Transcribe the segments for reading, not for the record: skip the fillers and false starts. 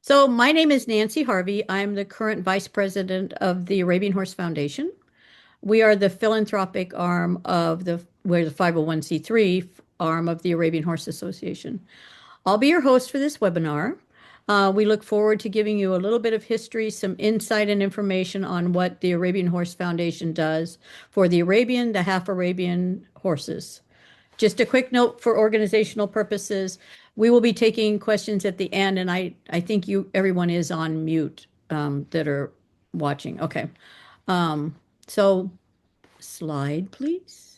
So my name is Nancy Harvey. I'm the current vice president of the Arabian Horse Foundation. We are the philanthropic arm of we're the 501c3 arm of the Arabian Horse Association. I'll be your host for this webinar. We look forward to giving you a little bit of history, some insight and information on what the Arabian Horse Foundation does for the Arabian, the half Arabian horses. Just a quick note for organizational purposes. We will be taking questions at the end, and I think everyone is on mute that are watching. Okay. So slide, please.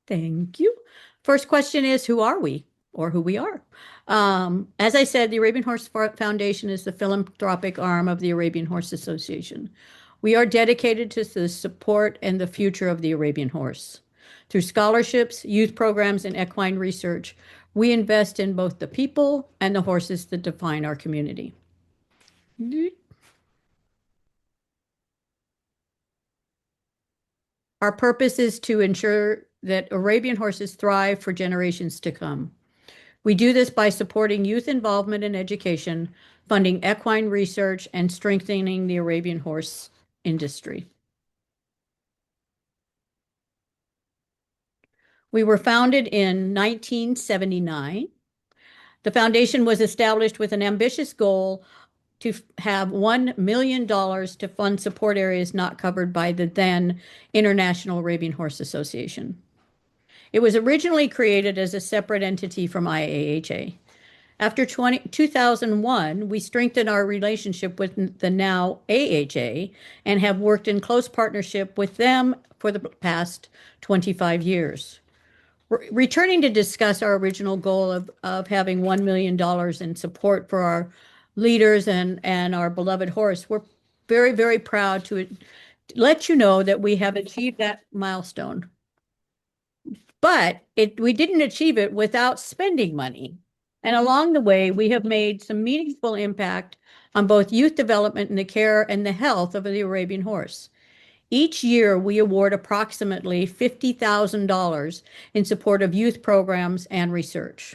Thank you. First question is, who are we or who we are? As I said, the Arabian Horse Foundation is the philanthropic arm of the Arabian Horse Association. We are dedicated to the support and the future of the Arabian horse. Through scholarships, youth programs, and equine research, we invest in both the people and the horses that define our community. Our purpose is to ensure that Arabian horses thrive for generations to come. We do this by supporting youth involvement in education, funding equine research, and strengthening the Arabian horse industry. We were founded in 1979. The foundation was established with an ambitious goal to have $1 million to fund support areas not covered by the then International Arabian Horse Association. It was originally created as a separate entity from IAHA. After 2001, we strengthened our relationship with the now AHA and have worked in close partnership with them for the past 25 years. Returning to discuss our original goal of having $1 million in support for our leaders and our beloved horse, we're very, very proud to let you know that we have achieved that milestone. But we didn't achieve it without spending money. And along the way, we have made some meaningful impact on both youth development and the care and the health of the Arabian horse. Each year, we award approximately $50,000 in support of youth programs and research.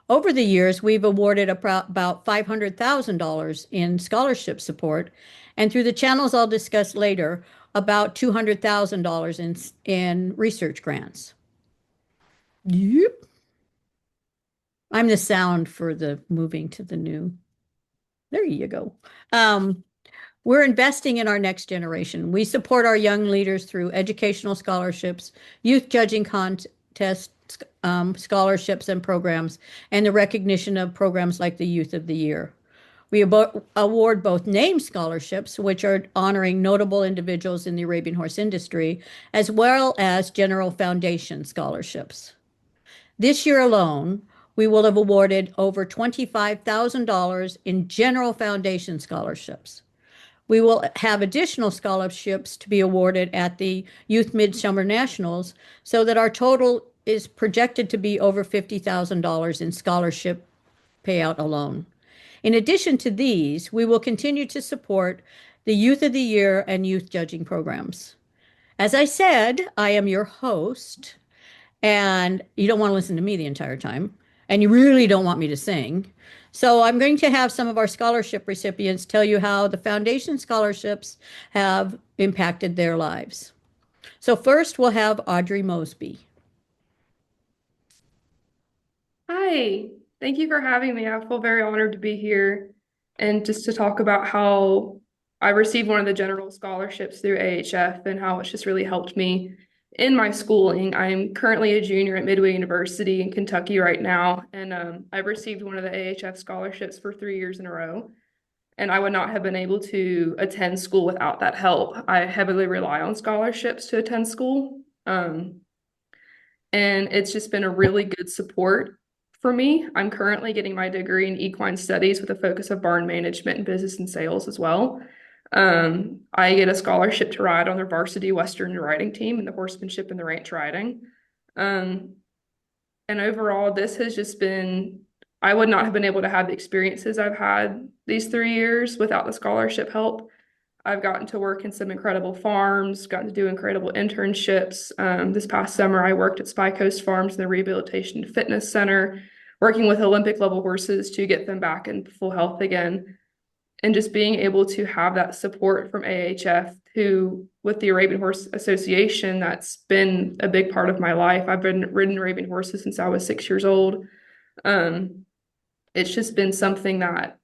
Over the years, we've awarded about $500,000 in scholarship support, and through the channels I'll discuss later, about $200,000 in research grants. Yep. I'm the sound for the moving to the new. There you go. We're investing in our next generation. We support our young leaders through educational scholarships, youth judging contests, scholarships and programs, and the recognition of programs like the Youth of the Year. We award both name scholarships, which are honoring notable individuals in the Arabian horse industry, as well as general foundation scholarships. This year alone, we will have awarded over $25,000 in general foundation scholarships. We will have additional scholarships to be awarded at the Youth Midsummer Nationals so that our total is projected to be over $50,000 in scholarship payout alone. In addition to these, we will continue to support the Youth of the Year and youth judging programs. As I said, I am your host, and you don't want to listen to me the entire time, and you really don't want me to sing. So I'm going to have some of our scholarship recipients tell you how the foundation scholarships have impacted their lives. So first, we'll have Audrey Mosby. Hi, thank you for having me. I feel very honored to be here and just to talk about how I received one of the general scholarships through AHF and how it's just really helped me in my schooling. I'm currently a junior at Midway University in Kentucky right now, and I've received one of the AHF scholarships for 3 years in a row. And I would not have been able to attend school without that help. I heavily rely on scholarships to attend school. And it's just been a really good support for me. I'm currently getting my degree in equine studies with a focus of barn management and business and sales as well. I get a scholarship to ride on their varsity Western riding team in the horsemanship and the ranch riding. And overall, this has just been, I would not have been able to have the experiences I've had these 3 years without the scholarship help. I've gotten to work in some incredible farms, gotten to do incredible internships. This past summer, I worked at Spy Coast Farms in the Rehabilitation and Fitness Center, working with Olympic level horses to get them back in full health again. And just being able to have that support from AHF, who, with the Arabian Horse Association, that's been a big part of my life. I've been ridden Arabian horses since I was 6 years old. Um, it's just been something that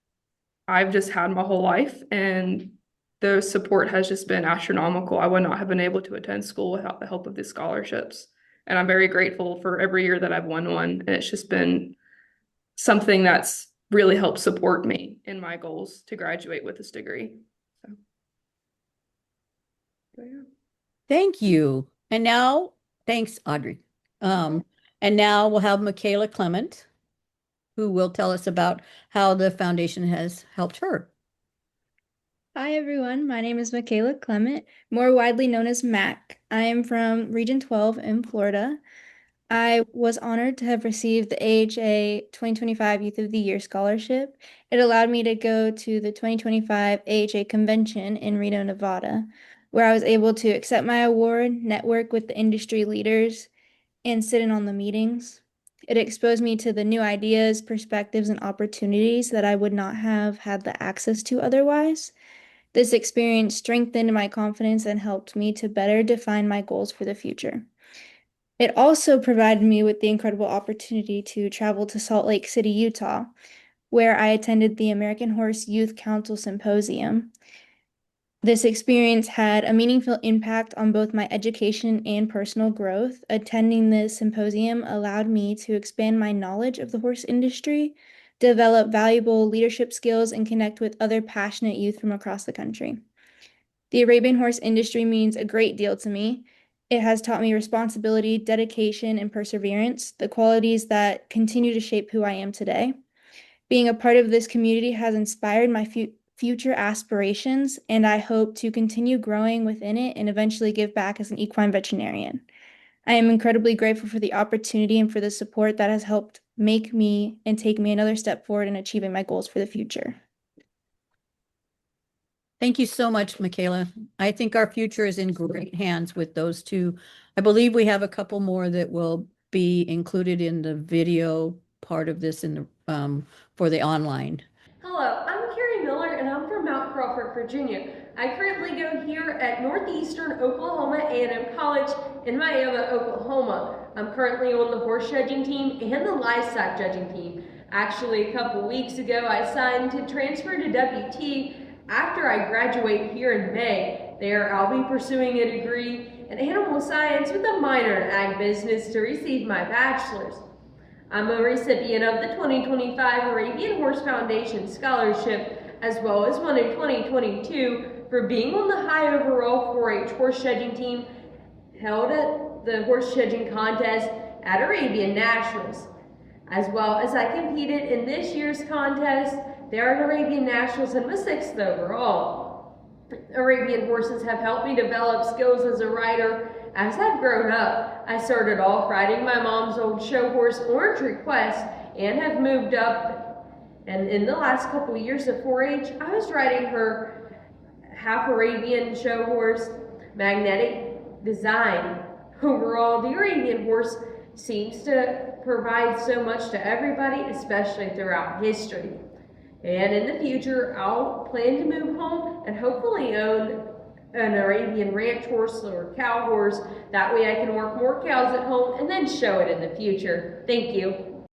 I've just had my whole life, and the support has just been astronomical. I would not have been able to attend school without the help of these scholarships. And I'm very grateful for every year that I've won one. And it's just been something that's really helped support me in my goals to graduate with this degree. So, yeah. Thank you. And now, thanks, Audrey. And now we'll have Michaela Clement, who will tell us about how the foundation has helped her. Hi everyone, my name is Michaela Clement, more widely known as Mac. I am from Region 12 in Florida. I was honored to have received the AHA 2025 Youth of the Year scholarship. It allowed me to go to the 2025 AHA convention in Reno, Nevada, where I was able to accept my award, network with the industry leaders, and sit in on the meetings. It exposed me to the new ideas, perspectives, and opportunities that I would not have had the access to otherwise. This experience strengthened my confidence and helped me to better define my goals for the future. It also provided me with the incredible opportunity to travel to Salt Lake City, Utah, where I attended the American Horse Youth Council Symposium. This experience had a meaningful impact on both my education and personal growth. Attending the symposium allowed me to expand my knowledge of the horse industry, develop valuable leadership skills, and connect with other passionate youth from across the country. The Arabian horse industry means a great deal to me. It has taught me responsibility, dedication, and perseverance, the qualities that continue to shape who I am today. Being a part of this community has inspired my future aspirations, and I hope to continue growing within it and eventually give back as an equine veterinarian. I am incredibly grateful for the opportunity and for the support that has helped make me and take me another step forward in achieving my goals for the future. Thank you so much, Michaela. I think our future is in great hands with those two. I believe we have a couple more that will be included in the video part of this in the for the online. Hello, I'm Carrie Miller and I'm from Mount Crawford, Virginia. I currently go here at Northeastern Oklahoma A&M College in Miami, Oklahoma. I'm currently on the horse judging team and the livestock judging team. Actually, a couple weeks ago, I signed to transfer to WT after I graduate here in May. There, I'll be pursuing a degree in animal science with a minor in ag business to receive my bachelor's. I'm a recipient of the 2025 Arabian Horse Foundation scholarship, as well as one in 2022 for being on the high overall 4-H horse judging team held at the horse judging contest at Arabian Nationals. As well as I competed in this year's contest there at Arabian Nationals and was 6th overall. Arabian horses have helped me develop skills as a rider. As I've grown up, I started off riding my mom's old show horse, Orange Request, and have moved up. And in the last couple years of 4-H, I was riding her half Arabian show horse, Magnetic Design. Overall, the Arabian horse seems to provide so much to everybody, especially throughout history. And in the future, I'll plan to move home and hopefully own an Arabian ranch horse or cow horse. That way I can work more cows at home and then show it in the future. Thank you.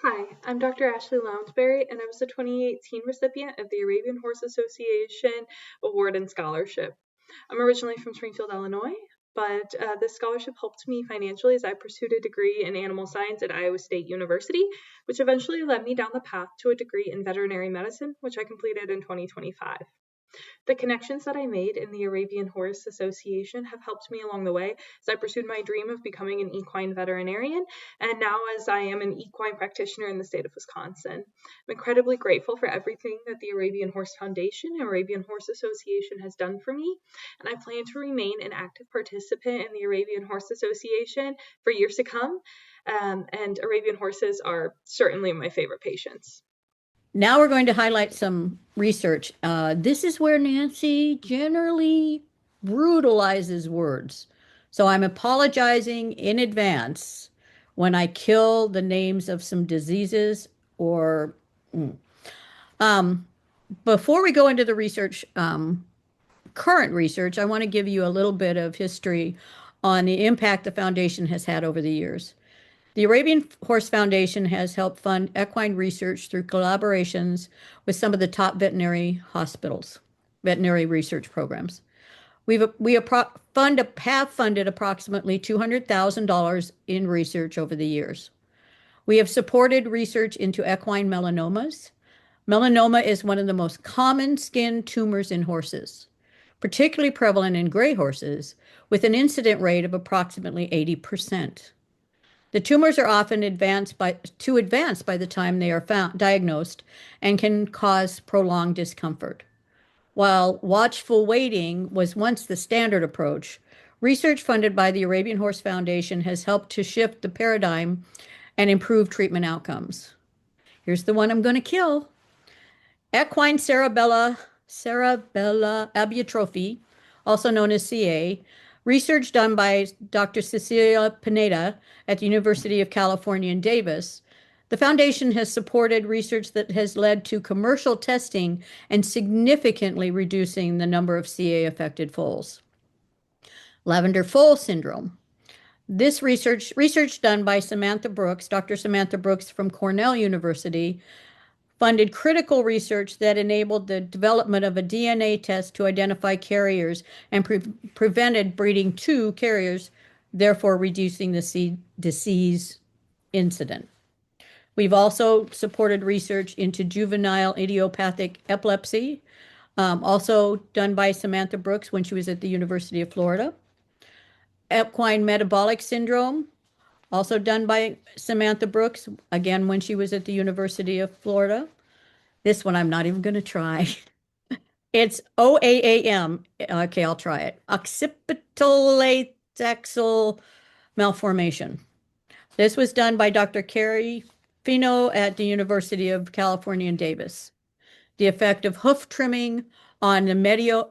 Hi, I'm Dr. Ashley Lounsbury, and I was the 2018 recipient of the Arabian Horse Association Award and Scholarship. I'm originally from Springfield, Illinois, but this scholarship helped me financially as I pursued a degree in animal science at Iowa State University, which eventually led me down the path to a degree in veterinary medicine, which I completed in 2025. The connections that I made in the Arabian Horse Association have helped me along the way as I pursued my dream of becoming an equine veterinarian, and now as I am an equine practitioner in the state of Wisconsin. I'm incredibly grateful for everything that the Arabian Horse Foundation and Arabian Horse Association has done for me, and I plan to remain an active participant in the Arabian Horse Association for years to come, and Arabian horses are certainly my favorite patients. Now we're going to highlight some research. This is where Nancy generally brutalizes words. So I'm apologizing in advance when I kill the names of some diseases or. Before we go into the research, current research, I want to give you a little bit of history on the impact the foundation has had over the years. The Arabian Horse Foundation has helped fund equine research through collaborations with some of the top veterinary hospitals, veterinary research programs. We have funded approximately $200,000 in research over the years. We have supported research into equine melanomas. Melanoma is one of the most common skin tumors in horses, particularly prevalent in gray horses, with an incident rate of approximately 80%. The tumors are often advanced by the time they are diagnosed and can cause prolonged discomfort. While watchful waiting was once the standard approach, research funded by the Arabian Horse Foundation has helped to shift the paradigm and improve treatment outcomes. Here's the one I'm going to kill. Equine cerebellar abiotrophy, also known as CA, research done by Dr. Cecilia Pineda at the University of California in Davis. The foundation has supported research that has led to commercial testing and significantly reducing the number of CA-affected foals. Lavender foal syndrome. This research done by Samantha Brooks, Dr. Samantha Brooks from Cornell University, funded critical research that enabled the development of a DNA test to identify carriers and prevented breeding two carriers, therefore reducing the disease incident. We've also supported research into juvenile idiopathic epilepsy, also done by Samantha Brooks when she was at the University of Florida. Equine metabolic syndrome, also done by Samantha Brooks, again when she was at the University of Florida. This one I'm not even going to try. It's OAAM. Okay, I'll try it. Occipital ataxial malformation. This was done by Dr. Carrie Fino at the University of California in Davis. The effect of hoof trimming on the medial,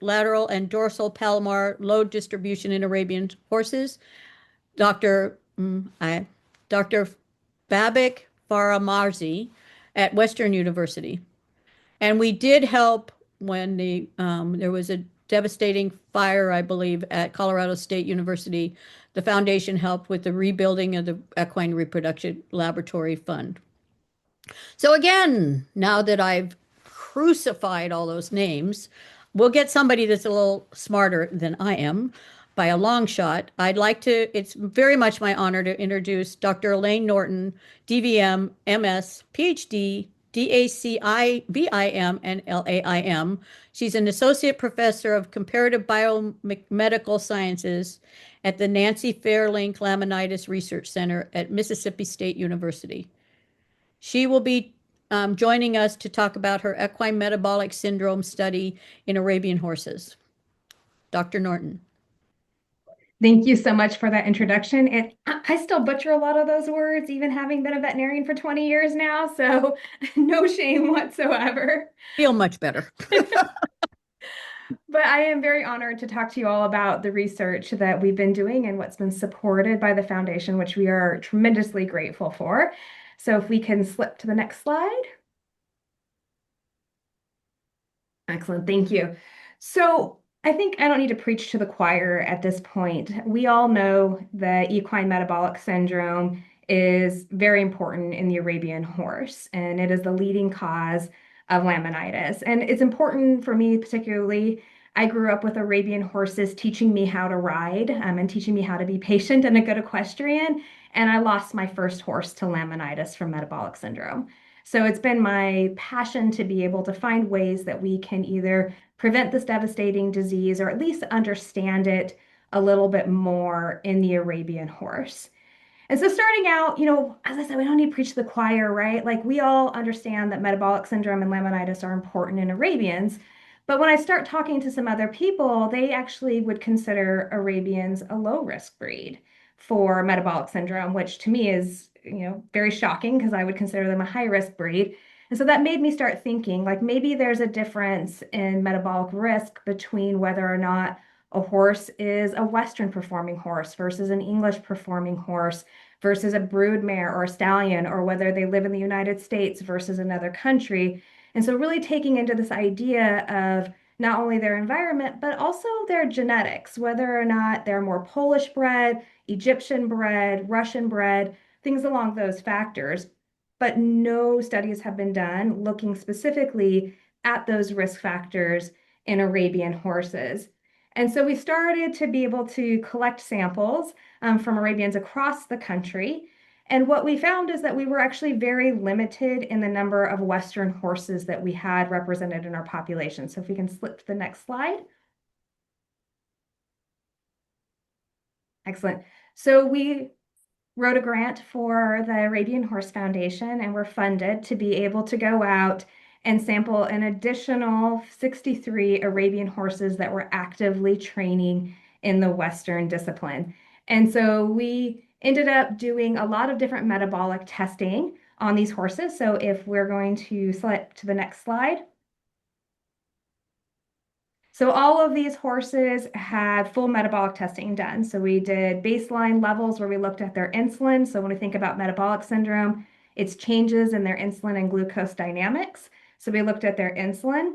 lateral, and dorsal palmar load distribution in Arabian horses. Dr. Babak Faramarzi at Western University. And we did help when there was a devastating fire, I believe, at Colorado State University. The foundation helped with the rebuilding of the Equine Reproduction Laboratory Fund. So again, now that I've crucified all those names, we'll get somebody that's a little smarter than I am by a long shot. It's very much my honor to introduce Dr. Elaine Norton, DVM, MS, PhD, DACIBIM, and LAIM. She's an associate professor of comparative biomedical sciences at the Nancy Fairlink Laminitis Research Center at Mississippi State University. She will be joining us to talk about her equine metabolic syndrome study in Arabian horses. Dr. Norton. Thank you so much for that introduction. And I still butcher a lot of those words, even having been a veterinarian for 20 years now. So no shame whatsoever. Feel much better. But I am very honored to talk to you all about the research that we've been doing and what's been supported by the foundation, which we are tremendously grateful for. So if we can slip to the next slide. Excellent, thank you. So I think I don't need to preach to the choir at this point. We all know that equine metabolic syndrome is very important in the Arabian horse, and it is the leading cause of laminitis. And it's important for me, particularly, I grew up with Arabian horses teaching me how to ride and teaching me how to be patient and a good equestrian. And I lost my first horse to laminitis from metabolic syndrome. So it's been my passion to be able to find ways that we can either prevent this devastating disease or at least understand it a little bit more in the Arabian horse. And so starting out, as I said, we don't need to preach to the choir, right? Like we all understand that metabolic syndrome and laminitis are important in Arabians. But when I start talking to some other people, they actually would consider Arabians a low risk breed for metabolic syndrome, which to me is, very shocking because I would consider them a high risk breed. And so that made me start thinking like maybe there's a difference in metabolic risk between whether or not a horse is a Western performing horse versus an English performing horse versus a broodmare or a stallion, or whether they live in the United States versus another country. And so really taking into this idea of not only their environment, but also their genetics, whether or not they're more Polish bred, Egyptian bred, Russian bred, things along those factors. But no studies have been done looking specifically at those risk factors in Arabian horses. And so we started to be able to collect samples from Arabians across the country. And what we found is that we were actually very limited in the number of Western horses that we had represented in our population. So if we can flip to the next slide. Excellent. So we wrote a grant for the Arabian Horse Foundation, and we're funded to be able to go out and sample an additional 63 Arabian horses that were actively training in the Western discipline. And so we ended up doing a lot of different metabolic testing on these horses. So if we're going to select to the next slide. So all of these horses had full metabolic testing done. So we did baseline levels where we looked at their insulin. So when we think about metabolic syndrome, it's changes in their insulin and glucose dynamics. So we looked at their insulin.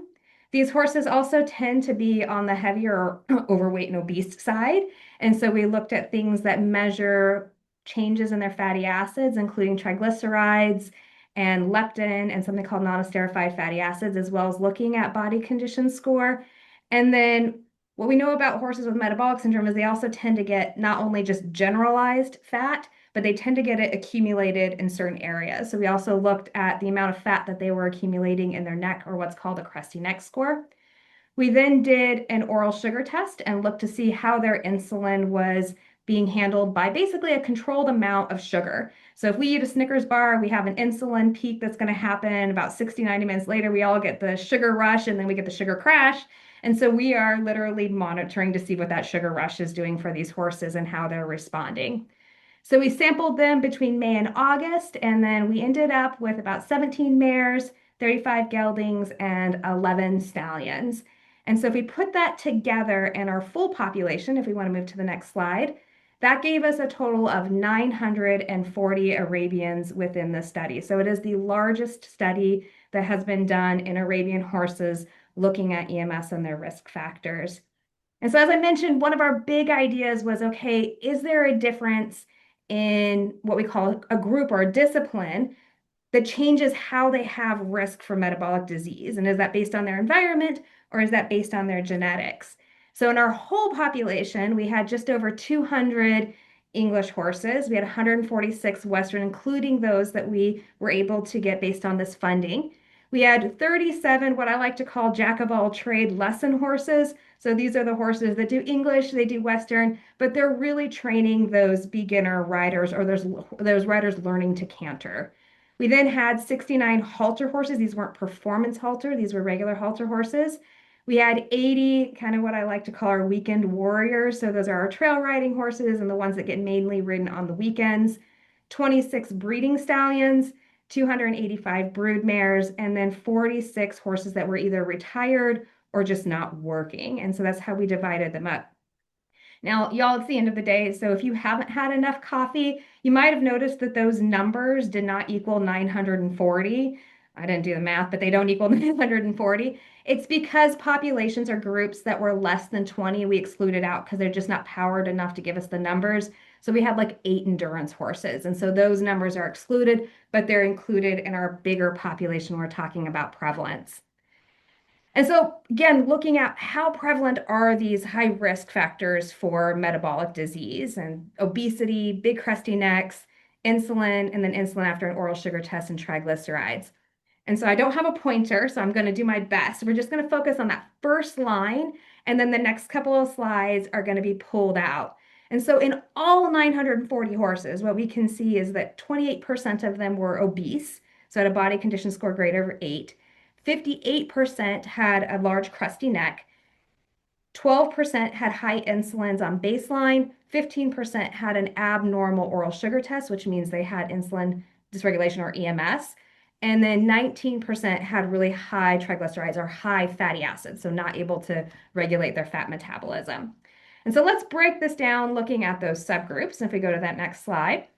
These horses also tend to be on the heavier or overweight and obese side. And so we looked at things that measure changes in their fatty acids, including triglycerides and leptin and something called non-esterified fatty acids, as well as looking at body condition score. And then what we know about horses with metabolic syndrome is they also tend to get not only just generalized fat, but they tend to get it accumulated in certain areas. So we also looked at the amount of fat that they were accumulating in their neck, or what's called a crusty neck score. We then did an oral sugar test and looked to see how their insulin was being handled by basically a controlled amount of sugar. So if we eat a Snickers bar, we have an insulin peak that's going to happen about 60, 90 minutes later. We all get the sugar rush and then we get the sugar crash. And so we are literally monitoring to see what that sugar rush is doing for these horses and how they're responding. So we sampled them between May and August, and then we ended up with about 17 mares, 35 geldings, and 11 stallions. And so if we put that together in our full population, if we want to move to the next slide, that gave us a total of 940 Arabians within the study. So it is the largest study that has been done in Arabian horses looking at EMS and their risk factors. And so as I mentioned, one of our big ideas was, okay, is there a difference in what we call a group or a discipline that changes how they have risk for metabolic disease? And is that based on their environment or is that based on their genetics? So in our whole population, we had just over 200 English horses. We had 146 Western, including those that we were able to get based on this funding. We had 37, what I like to call jack of all trade lesson horses. So these are the horses that do English, they do Western, but they're really training those beginner riders or those riders learning to canter. We then had 69 halter horses. These weren't performance halter, these were regular halter horses. We had 80, kind of what I like to call our weekend warriors. So those are our trail riding horses and the ones that get mainly ridden on the weekends. 26 breeding stallions, 285 brood mares, and then 46 horses that were either retired or just not working. And so that's how we divided them up. Now, y'all, it's the end of the day, so if you haven't had enough coffee, you might have noticed that those numbers did not equal 940. I didn't do the math, but they don't equal 940. It's because populations or groups that were less than 20, we excluded out because they're just not powered enough to give us the numbers. So we had like 8 endurance horses. And so those numbers are excluded, but they're included in our bigger population. We're talking about prevalence. And so again, looking at how prevalent are these high risk factors for metabolic disease and obesity, big crusty necks, insulin, and then insulin after an oral sugar test and triglycerides. And so I don't have a pointer, so I'm going to do my best. We're just going to focus on that first line, and then the next couple of slides are going to be pulled out. And so in all 940 horses, what we can see is that 28% of them were obese, so had a body condition score greater of 8. 58% had a large crusty neck. 12% had high insulins on baseline. 15% had an abnormal oral sugar test, which means they had insulin dysregulation or EMS. And then 19% had really high triglycerides or high fatty acids, so not able to regulate their fat metabolism. And so let's break this down looking at those subgroups. If we go to that next slide.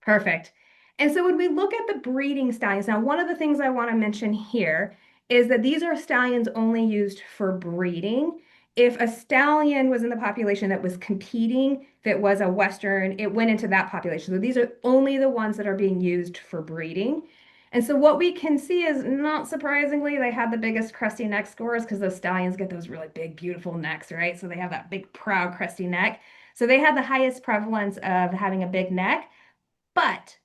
Perfect. And so when we look at the breeding stallions, now one of the things I want to mention here is that these are stallions only used for breeding. If a stallion was in the population that was competing, if it was a Western, it went into that population. So these are only the ones that are being used for breeding. And so what we can see is, not surprisingly, they had the biggest crusty neck scores because those stallions get those really big, beautiful necks, right? So they have that big, proud, crusty neck. So they had the highest prevalence of having a big neck, but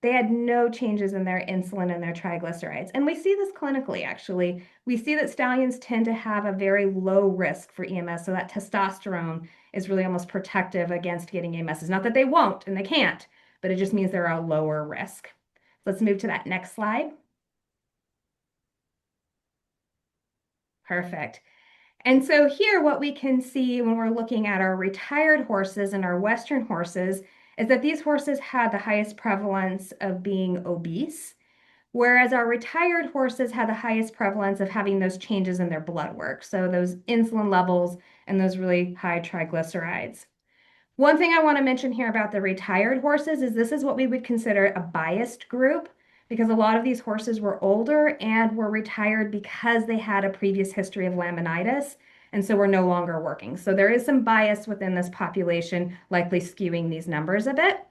they had no changes in their insulin and their triglycerides. And we see this clinically, actually. We see that stallions tend to have a very low risk for EMS. So that testosterone is really almost protective against getting EMS. It's not that they won't and they can't, but it just means they're a lower risk. Let's move to that next slide. Perfect. And so here, what we can see when we're looking at our retired horses and our Western horses is that these horses had the highest prevalence of being obese, whereas our retired horses had the highest prevalence of having those changes in their blood work, so those insulin levels and those really high triglycerides. One thing I want to mention here about the retired horses is this is what we would consider a biased group, because a lot of these horses were older and were retired because they had a previous history of laminitis, and so were no longer working. So there is some bias within this population, likely skewing these numbers a bit.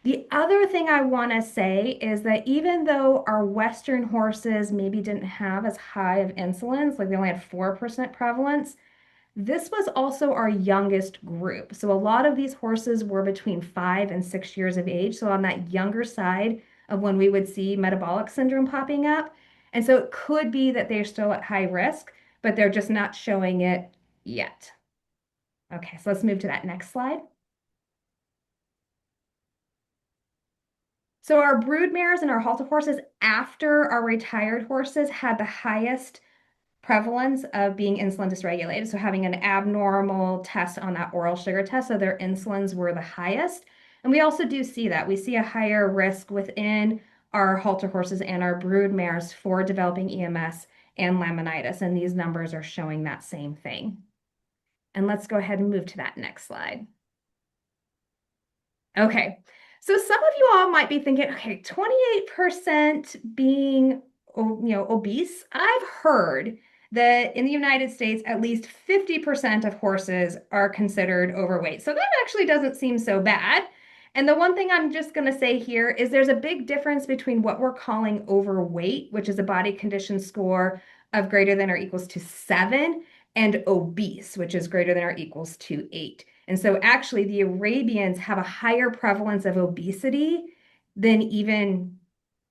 The other thing I want to say is that even though our Western horses maybe didn't have as high of insulins, like they only had 4% prevalence, this was also our youngest group. So a lot of these horses were between 5 and 6 years of age. So on that younger side of when we would see metabolic syndrome popping up. And so it could be that they're still at high risk, but they're just not showing it yet. Okay, so let's move to that next slide. So our brood mares and our halter horses after our retired horses had the highest prevalence of being insulin dysregulated. So having an abnormal test on that oral sugar test, so their insulins were the highest. And we also do see that. We see a higher risk within our halter horses and our brood mares for developing EMS and laminitis. And these numbers are showing that same thing. And let's go ahead and move to that next slide. Okay, so some of you all might be thinking, okay, 28% being obese. I've heard that in the United States, at least 50% of horses are considered overweight. So that actually doesn't seem so bad. And the one thing I'm just going to say here is there's a big difference between what we're calling overweight, which is a body condition score of greater than or equals to 7, and obese, which is greater than or equals to 8. And so actually the Arabians have a higher prevalence of obesity than even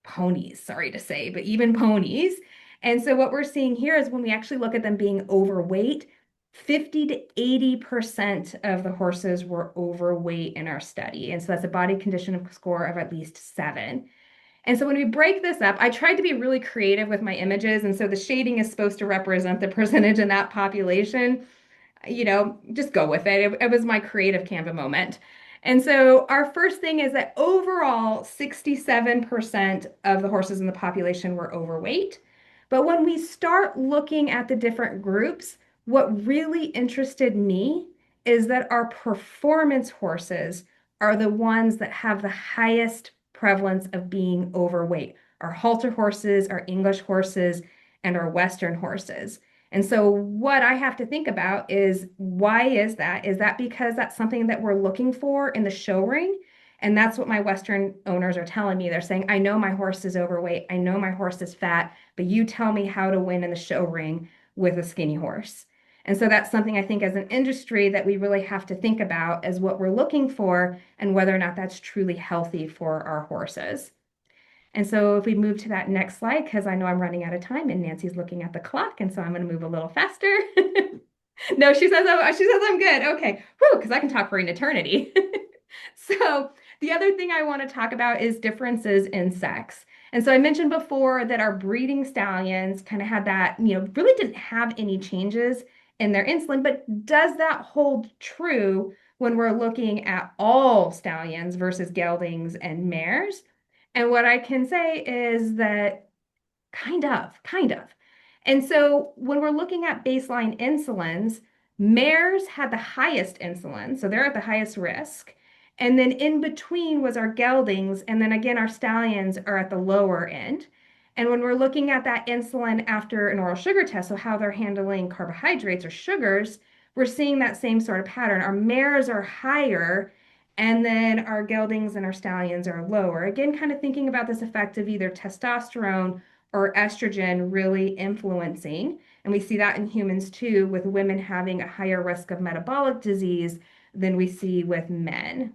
ponies, sorry to say, but even ponies. And so what we're seeing here is when we actually look at them being overweight, 50 to 80% of the horses were overweight in our study. And so that's a body condition score of at least 7. And so when we break this up, I tried to be really creative with my images. And so the shading is supposed to represent the percentage in that population. Just go with it. It was my creative Canva moment. And so our first thing is that overall, 67% of the horses in the population were overweight. But when we start looking at the different groups, what really interested me is that our performance horses are the ones that have the highest prevalence of being overweight. Our halter horses, our English horses, and our Western horses. And so what I have to think about is, why is that? Is that because that's something that we're looking for in the show ring? And that's what my Western owners are telling me. They're saying, I know my horse is overweight. I know my horse is fat, but you tell me how to win in the show ring with a skinny horse. And so that's something I think as an industry that we really have to think about as what we're looking for and whether or not that's truly healthy for our horses. And so if we move to that next slide, because I know I'm running out of time and Nancy's looking at the clock, and so I'm going to move a little faster. No, she says I'm good. Okay, because I can talk for an eternity. So the other thing I want to talk about is differences in sex. And so I mentioned before that our breeding stallions kind of had that, really didn't have any changes in their insulin, but does that hold true when we're looking at all stallions versus geldings and mares? And what I can say is that kind of. And so when we're looking at baseline insulins, mares had the highest insulin, so they're at the highest risk. And then in between was our geldings. And then again, our stallions are at the lower end. And when we're looking at that insulin after an oral sugar test, so how they're handling carbohydrates or sugars, we're seeing that same sort of pattern. Our mares are higher, and then our geldings and our stallions are lower. Again, kind of thinking about this effect of either testosterone or estrogen really influencing. And we see that in humans too, with women having a higher risk of metabolic disease than we see with men.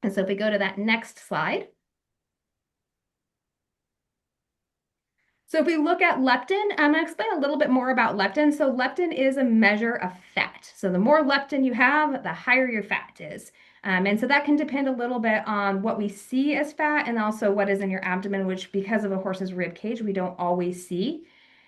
And so if we go to that next slide. So if we look at leptin, I'm going to explain a little bit more about leptin. So leptin is a measure of fat. So the more leptin you have, the higher your fat is. And so that can depend a little bit on what we see as fat and also what is in your abdomen, which because of a horse's rib cage, we don't always see.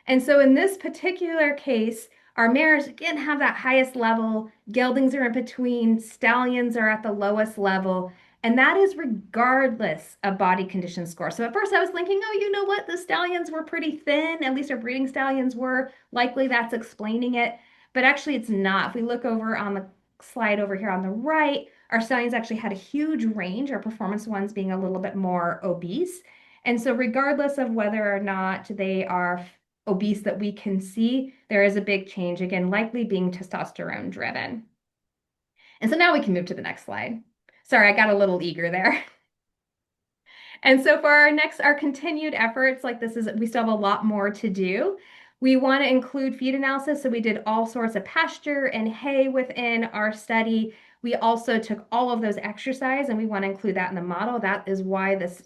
And so in this particular case, our mares again have that highest level, geldings are in between, stallions are at the lowest level, and that is regardless of body condition score. So at first I was thinking, oh, you know what? The stallions were pretty thin, at least our breeding stallions were. Likely that's explaining it, but actually it's not. If we look over on the slide over here on the right, our stallions actually had a huge range, our performance ones being a little bit more obese. And so regardless of whether or not they are obese that we can see, there is a big change, again, likely being testosterone driven. And so now we can move to the next slide. Sorry, I got a little eager there. And so for our continued efforts, like this is, we still have a lot more to do. We want to include feed analysis. So we did all sorts of pasture and hay within our study. We also took all of those exercise and we want to include that in the model. That is why this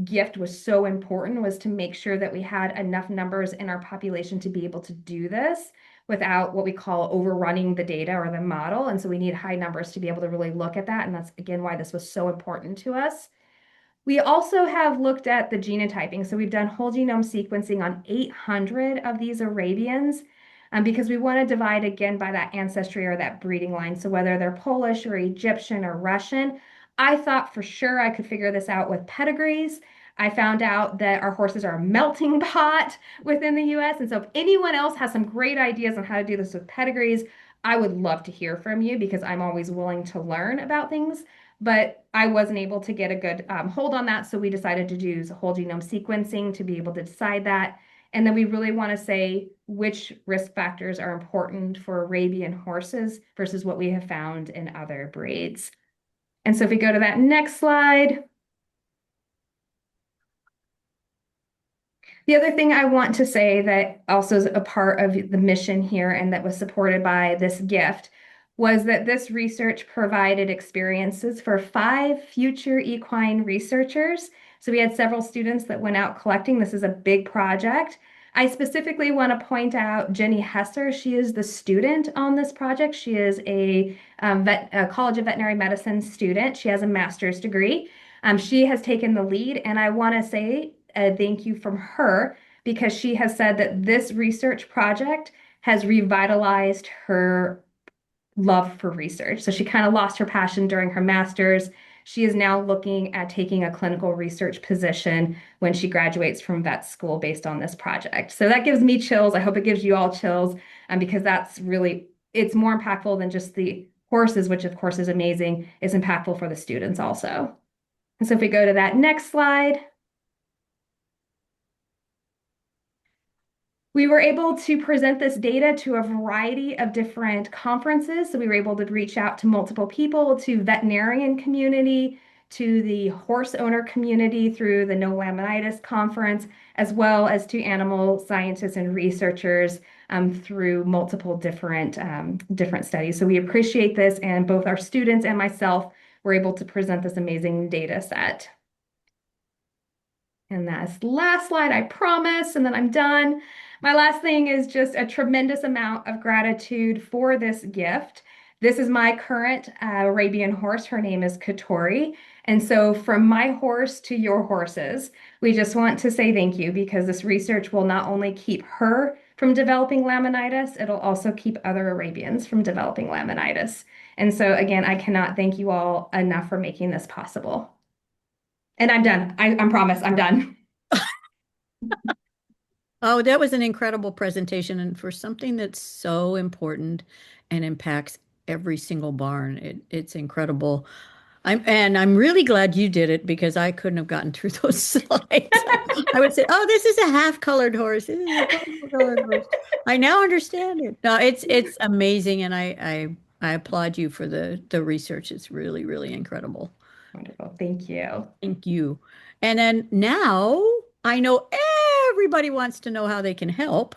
gift was so important, was to make sure that we had enough numbers in our population to be able to do this without what we call overrunning the data or the model. And so we need high numbers to be able to really look at that. And that's, again, why this was so important to us. We also have looked at the genotyping. So we've done whole genome sequencing on 800 of these Arabians because we want to divide again by that ancestry or that breeding line. So whether they're Polish or Egyptian or Russian, I thought for sure I could figure this out with pedigrees. I found out that our horses are a melting pot within the US. And so if anyone else has some great ideas on how to do this with pedigrees, I would love to hear from you because I'm always willing to learn about things. But I wasn't able to get a good hold on that. So we decided to do whole genome sequencing to be able to decide that. And then we really want to say which risk factors are important for Arabian horses versus what we have found in other breeds. And so if we go to that next slide. The other thing I want to say that also is a part of the mission here and that was supported by this gift was that this research provided experiences for 5 future equine researchers. So we had several students that went out collecting. This is a big project. I specifically want to point out Jenny Hesser. She is the student on this project. She is a College of Veterinary Medicine student. She has a master's degree. She has taken the lead, and I want to say a thank you from her because she has said that this research project has revitalized her love for research. So she kind of lost her passion during her master's. She is now looking at taking a clinical research position when she graduates from vet school based on this project. So that gives me chills. I hope it gives you all chills because that's really, it's more impactful than just the horses, which of course is amazing. It's impactful for the students also. And so if we go to that next slide. We were able to present this data to a variety of different conferences. So we were able to reach out to multiple people, to veterinarian community, to the horse owner community through the No Laminitis conference, as well as to animal scientists and researchers through multiple different studies. So we appreciate this, and both our students and myself were able to present this amazing data set. And that's the last slide, I promise, and then I'm done. My last thing is just a tremendous amount of gratitude for this gift. This is my current Arabian horse. Her name is Katori. And so from my horse to your horses, we just want to say thank you because this research will not only keep her from developing laminitis, it'll also keep other Arabians from developing laminitis. And so again, I cannot thank you all enough for making this possible. And I'm done. I promise I'm done. Oh, that was an incredible presentation. And for something that's so important and impacts every single barn, it's incredible. I'm really glad you did it because I couldn't have gotten through those slides. I would say, "Oh, this is a half-colored horse. This is a purple-colored horse." I now understand it. No, it's amazing, and I applaud you for the research. It's really, really incredible. Wonderful. Thank you. Thank you. And then now I know everybody wants to know how they can help.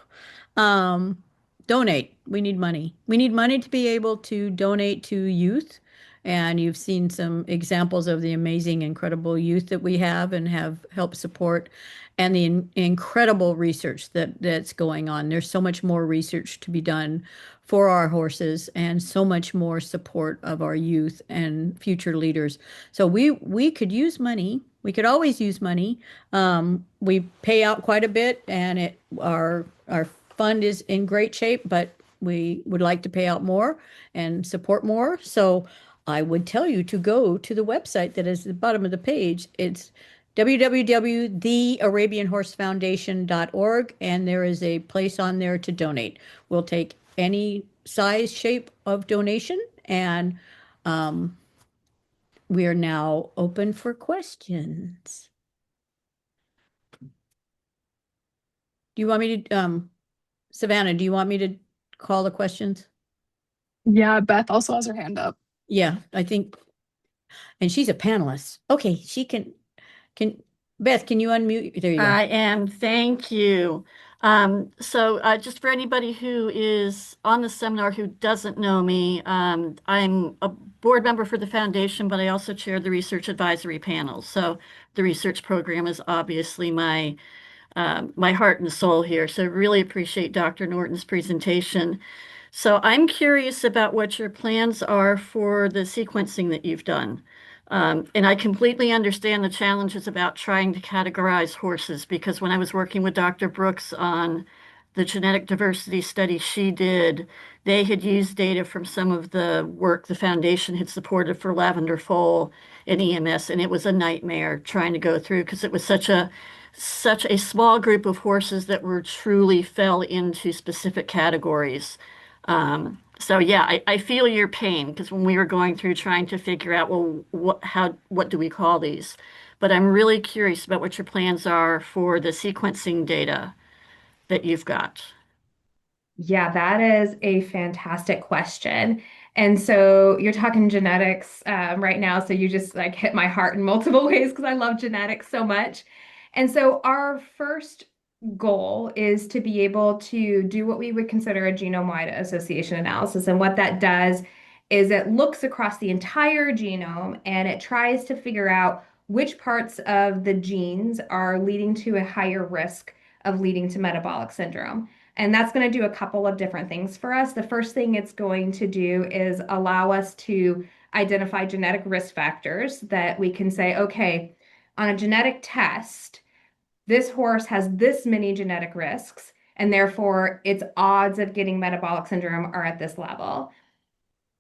Um, Donate. We need money. We need money to be able to donate to youth. And you've seen some examples of the amazing, incredible youth that we have and have helped support, and the incredible research that's going on. There's so much more research to be done for our horses, and so much more support of our youth and future leaders. So we could use money. We could always use money. We pay out quite a bit, and our fund is in great shape, but we would like to pay out more and support more. So I would tell you to go to the website that is at the bottom of the page. It's www.thearabianhorsefoundation.org, and there is a place on there to donate. We'll take any size, shape of donation, and we are now open for questions. Do you want me to, Savannah, do you want me to call the questions? Yeah, Beth also has her hand up. Yeah, I think, and she's a panelist. Okay, she Beth, can you unmute? There you go. I am. Thank you. Just for anybody who is on the seminar who doesn't know me, I'm a board member for the foundation, but I also chair the research advisory panel. So the research program is obviously my heart and soul here. So really appreciate Dr. Norton's presentation. So I'm curious about what your plans are for the sequencing that you've done. And I completely understand the challenges about trying to categorize horses, because when I was working with Dr. Brooks on the genetic diversity study she did, they had used data from some of the work the foundation had supported for lavender foal and EMS, and it was a nightmare trying to go through because it was such a small group of horses that were truly fell into specific categories. So yeah, I feel your pain, because when we were going through trying to figure out, well, what do we call these? But I'm really curious about what your plans are for the sequencing data that you've got. Yeah, that is a fantastic question. And so you're talking genetics right now. So you just like hit my heart in multiple ways because I love genetics so much. And so our first goal is to be able to do what we would consider a genome-wide association analysis. And what that does is it looks across the entire genome and it tries to figure out which parts of the genes are leading to a higher risk of leading to metabolic syndrome. And that's going to do a couple of different things for us. The first thing it's going to do is allow us to identify genetic risk factors that we can say, okay, on a genetic test, this horse has this many genetic risks, and therefore its odds of getting metabolic syndrome are at this level.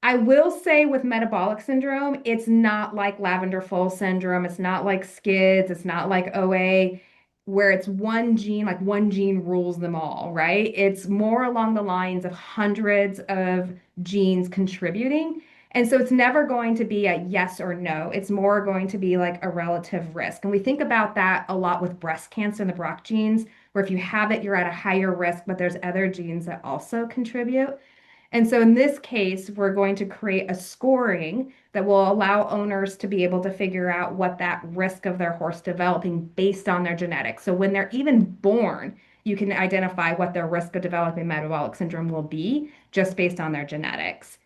I will say with metabolic syndrome, it's not like lavender foal syndrome. It's not like SCIDS. It's not like OA, where it's one gene, like one gene rules them all, right? It's more along the lines of hundreds of genes contributing. And so it's never going to be a yes or no. It's more going to be like a relative risk. And we think about that a lot with breast cancer and the BRCA genes, where if you have it, you're at a higher risk, but there's other genes that also contribute. And so in this case, we're going to create a scoring that will allow owners to be able to figure out what that risk of their horse developing based on their genetics. So when they're even born, you can identify what their risk of developing metabolic syndrome will be just based on their genetics.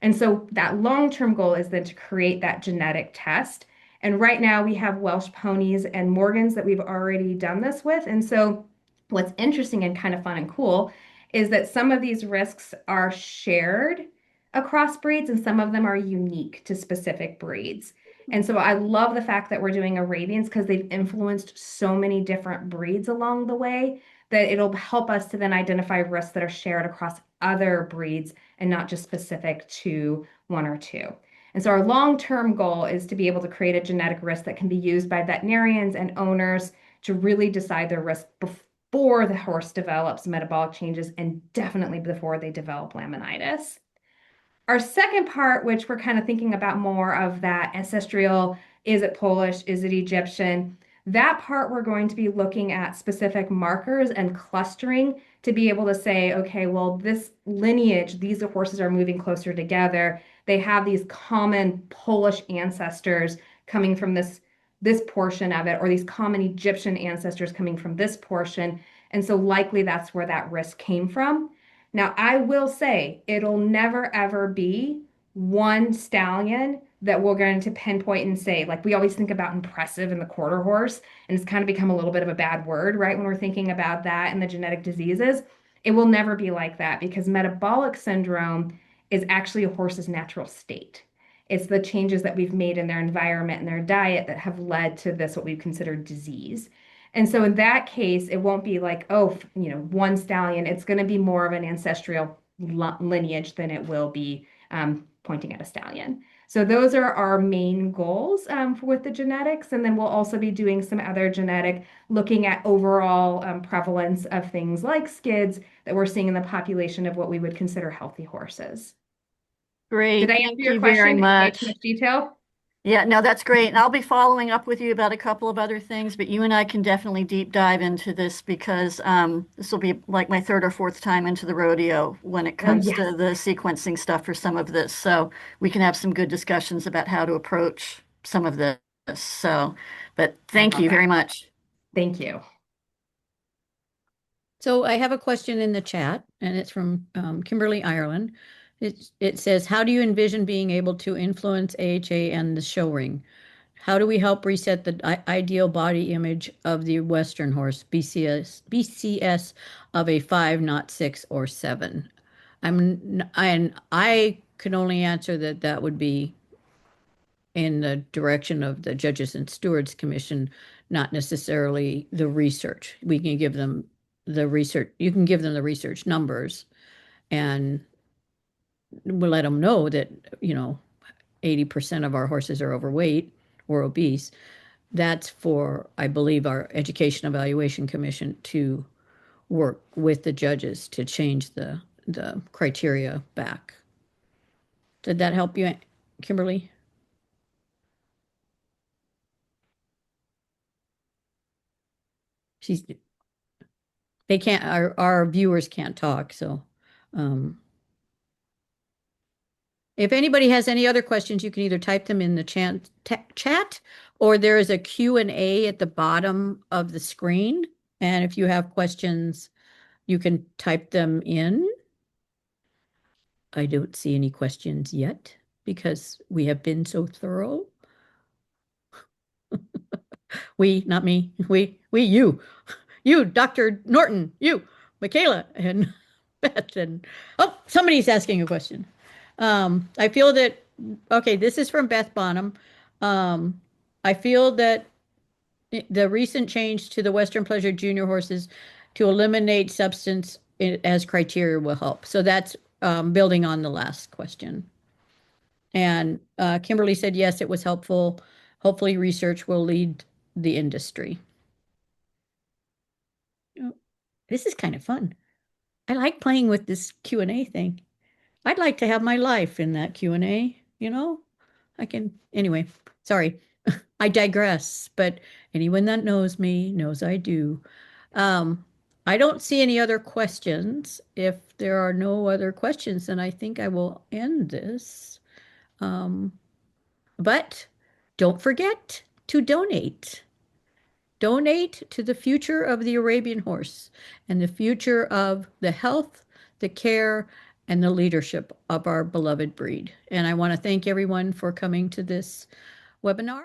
And so that long-term goal is then to create that genetic test. And right now we have Welsh ponies and Morgans that we've already done this with. And so what's interesting and kind of fun and cool is that some of these risks are shared across breeds and some of them are unique to specific breeds. And so I love the fact that we're doing Arabians because they've influenced so many different breeds along the way that it'll help us to then identify risks that are shared across other breeds and not just specific to one or two. And so our long-term goal is to be able to create a genetic risk that can be used by veterinarians and owners to really decide their risk before the horse develops metabolic changes and definitely before they develop laminitis. Our second part, which we're kind of thinking about more of that ancestral, is it Polish, is it Egyptian? That part we're going to be looking at specific markers and clustering to be able to say, okay, well, this lineage, these horses are moving closer together. They have these common Polish ancestors coming from this portion of it, or these common Egyptian ancestors coming from this portion. And so likely that's where that risk came from. Now, I will say it'll never ever be one stallion that we're going to pinpoint and say, like we always think about impressive in the quarter horse, and it's kind of become a little bit of a bad word, right? When we're thinking about that and the genetic diseases, it will never be like that because metabolic syndrome is actually a horse's natural state. It's the changes that we've made in their environment and their diet that have led to this, what we consider disease. And so in that case, it won't be like, oh, one stallion. It's going to be more of an ancestral lineage than it will be pointing at a stallion. So those are our main goals with the genetics. And then we'll also be doing some other genetic, looking at overall prevalence of things like skids that we're seeing in the population of what we would consider healthy horses. Great. Did I Thank answer your you question? very Did I make much. too much detail? Yeah, no, that's great. And I'll be following up with you about a couple of other things, but you and I can definitely deep dive into this because this will be like my third or fourth time into the rodeo when it comes yes. to the sequencing stuff for some of this. So we can have some good discussions about how to approach some of this. So, but thank you very much. Thank you. So I have a question in the chat, and it's from Kimberly Ireland. It says, how do you envision being able to influence AHA and the show ring? How do we help reset the ideal body image of the Western horse, BCS of a 5, not 6 or 7? I can only answer that that would be in the direction of the Judges and Stewards Commission, not necessarily the research. We can give them the research. You can give them the research numbers, and we'll let them know that 80% of our horses are overweight or obese. That's for, I believe, our Education Evaluation Commission to work with the judges to change the criteria back. Did that help you, Kimberly? They can't, our viewers can't talk, so if anybody has any other questions, you can either type them in the chat, or there is a Q&A at the bottom of the screen. And if you have questions, you can type them in. I don't see any questions yet because we have been so thorough. We, not me, you, Dr. Norton, you, Michaela, and Beth, and oh, somebody's asking a question. I feel that, okay, this is from Beth Bonham. I feel that the recent change to the Western Pleasure Junior horses to eliminate substance as criteria will help. So that's building on the last question. And Kimberly said, yes, it was helpful. Hopefully research will lead the industry. This is kind of fun. I like playing with this Q&A thing. I'd like to have my life in that Q&A, anyway, sorry, I digress, but anyone that knows me knows I do. I don't see any other questions. If there are no other questions, then I think I will end this. But don't forget to donate. Donate to the future of the Arabian horse and the future of the health, the care, and the leadership of our beloved breed. And I want to thank everyone for coming to this webinar.